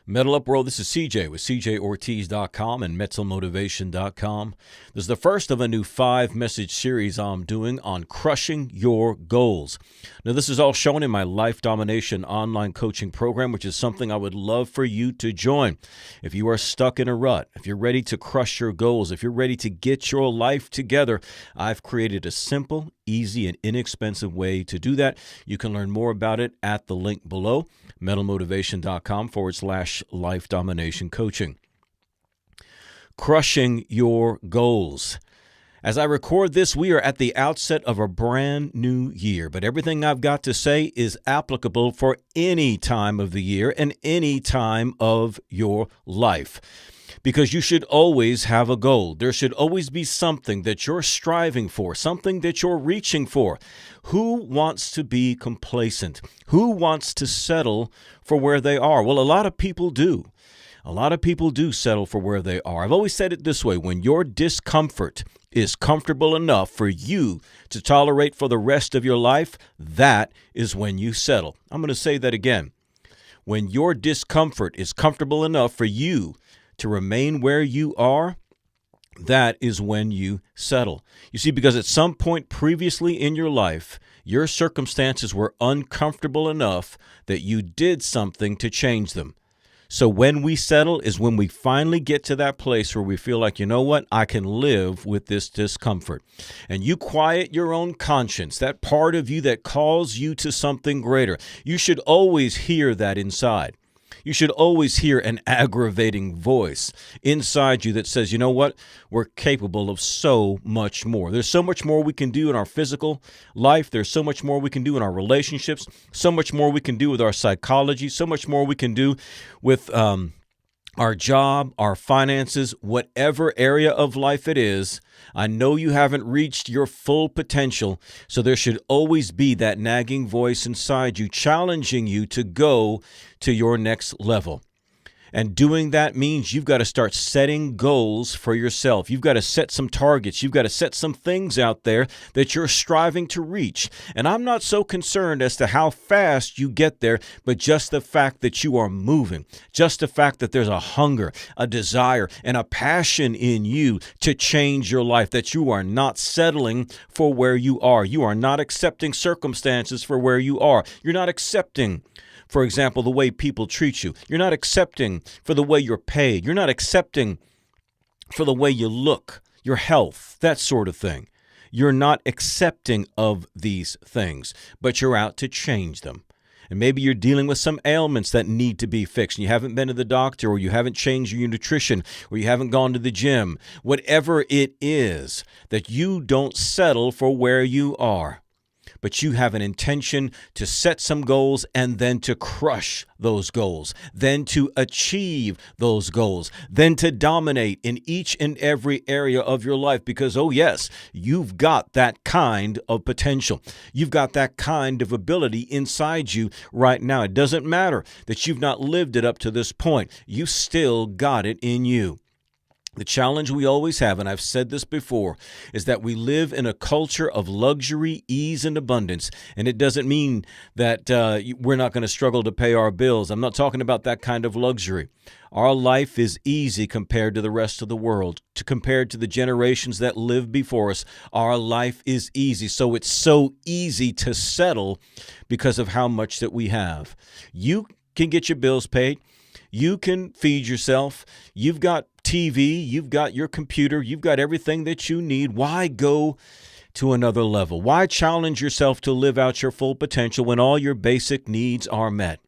Metal Up World, this is CJ with CJOrtiz.com and mentalmotivation.com. This is the first of a new 5-message series I'm doing on crushing your goals. Now, this is all shown in my Life Domination online coaching program, which is something I would love for you to join. If you are stuck in a rut, if you're ready to crush your goals, if you're ready to get your life together, I've created a simple, easy, and inexpensive way to do that. You can learn more about it at the link below, mentalmotivation.com/life domination coaching. Crushing your goals. As I record this, we are at the outset of a brand new year, but everything I've got to say is applicable for any time of the year and any time of your life. Because you should always have a goal. There should always be something that you're striving for, something that you're reaching for. Who wants to be complacent? Who wants to settle for where they are? Well, a lot of people do. A lot of people do settle for where they are. I've always said it this way: when your discomfort is comfortable enough for you to tolerate for the rest of your life, that is when you settle. I'm going to say that again. When your discomfort is comfortable enough for you to remain where you are, that is when you settle. You see, because at some point previously in your life, your circumstances were uncomfortable enough that you did something to change them. So when we settle is when we finally get to that place where we feel like, you know what, I can live with this discomfort. And you quiet your own conscience, that part of you that calls you to something greater. You should always hear that inside. You should always hear an aggravating voice inside you that says, you know what, we're capable of so much more. There's so much more we can do in our physical life. There's so much more we can do in our relationships, so much more we can do with our psychology, so much more we can do with our job, our finances, whatever area of life it is. I know you haven't reached your full potential, so there should always be that nagging voice inside you challenging you to go to your next level. And doing that means you've got to start setting goals for yourself. You've got to set some targets. You've got to set some things out there that you're striving to reach. And I'm not so concerned as to how fast you get there, but just the fact that you are moving, just the fact that there's a hunger, a desire, and a passion in you to change your life, that you are not settling for where you are. You are not accepting circumstances for where you are. You're not accepting, for example, the way people treat you. You're not accepting for the way you're paid. You're not accepting for the way you look, your health, that sort of thing. You're not accepting of these things, but you're out to change them. And maybe you're dealing with some ailments that need to be fixed. And you haven't been to the doctor, or you haven't changed your nutrition, or you haven't gone to the gym. Whatever it is, that you don't settle for where you are, but you have an intention to set some goals and then to crush those goals, then to achieve those goals, then to dominate in each and every area of your life. Because, oh yes, you've got that kind of potential. You've got that kind of ability inside you right now. It doesn't matter that you've not lived it up to this point. You still got it in you. The challenge we always have, and I've said this before, is that we live in a culture of luxury, ease, and abundance. And it doesn't mean that we're not going to struggle to pay our bills. I'm not talking about that kind of luxury. Our life is easy compared to the rest of the world. Compared to the generations that lived before us, our life is easy. So it's so easy to settle because of how much that we have. You can get your bills paid. You can feed yourself. You've got TV, you've got your computer, you've got everything that you need. Why go to another level? Why challenge yourself to live out your full potential when all your basic needs are met?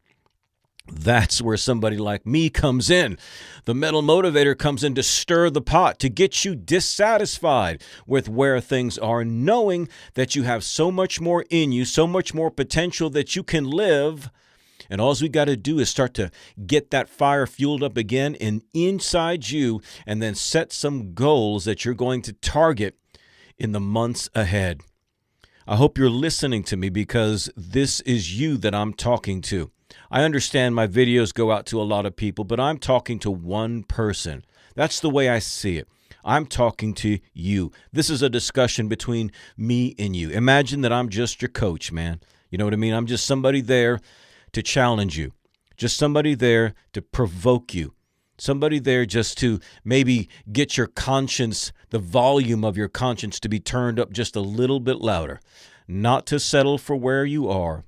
That's where somebody like me comes in. The mental motivator comes in to stir the pot, to get you dissatisfied with where things are, knowing that you have so much more in you, so much more potential that you can live. And all we got to do is start to get that fire fueled up again and inside you, and then set some goals that you're going to target in the months ahead. I hope you're listening to me, because this is you that I'm talking to. I understand my videos go out to a lot of people, but I'm talking to one person. That's the way I see it. I'm talking to you. This is a discussion between me and you. Imagine that I'm just your coach, man. You know what I mean? I'm just somebody there to challenge you just somebody there to provoke you, somebody there just to maybe get your conscience, the volume of your conscience to be turned up just a little bit louder, not to settle for where you are,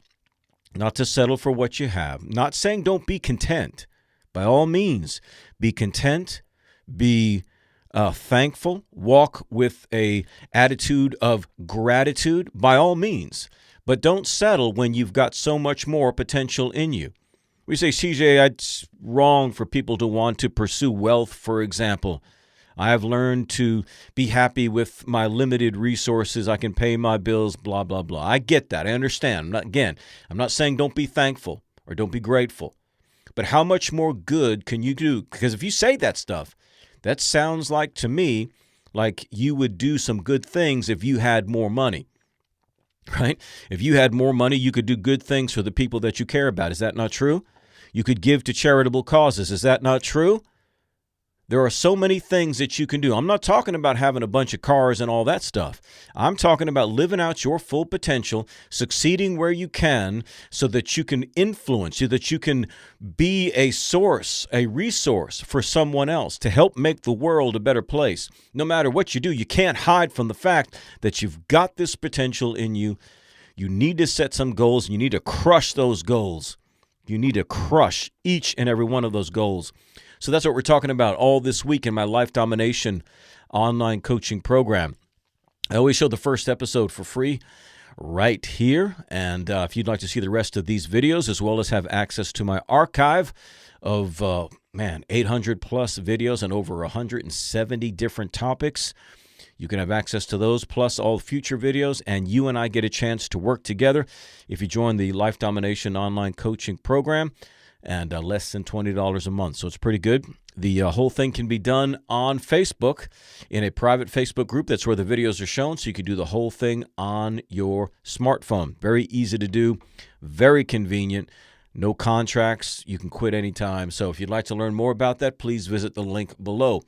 not to settle for what you have. Not saying don't be content. By all means, be content, be thankful, walk with a attitude of gratitude, by all means. But don't settle when you've got so much more potential in you. We say, CJ, it's wrong for people to want to pursue wealth, for example. I have learned to be happy with my limited resources. I can pay my bills, blah, blah, blah. I get that. I understand. I'm not saying don't be thankful or don't be grateful. But how much more good can you do? Because if you say that stuff, that sounds like to me like you would do some good things if you had more money, right? If you had more money, you could do good things for the people that you care about. Is that not true? You could give to charitable causes. Is that not true? There are so many things that you can do. I'm not talking about having a bunch of cars and all that stuff. I'm talking about living out your full potential, succeeding where you can so that you can influence, so that you can be a source, a resource for someone else to help make the world a better place. No matter what you do, you can't hide from the fact that you've got this potential in you. You need to set some goals, and you need to crush those goals. You need to crush each and every one of those goals. So that's what we're talking about all this week in my Life Domination online coaching program. I always show the first episode for free right here. And if you'd like to see the rest of these videos, as well as have access to my archive of, 800 plus videos and over 170 different topics, you can have access to those, plus all future videos, and you and I get a chance to work together if you join the Life Domination online coaching program. And less than $20 a month. So it's pretty good. The whole thing can be done on Facebook in a private Facebook group. That's where the videos are shown. So you can do the whole thing on your smartphone. Very easy to do. Very convenient. No contracts. You can quit anytime. So if you'd like to learn more about that, please visit the link below.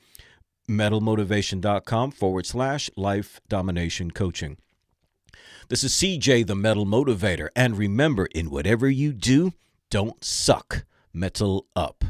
metalmotivation.com/life domination coaching. This is CJ, the Metal Motivator. And remember, in whatever you do, don't suck. Metal up.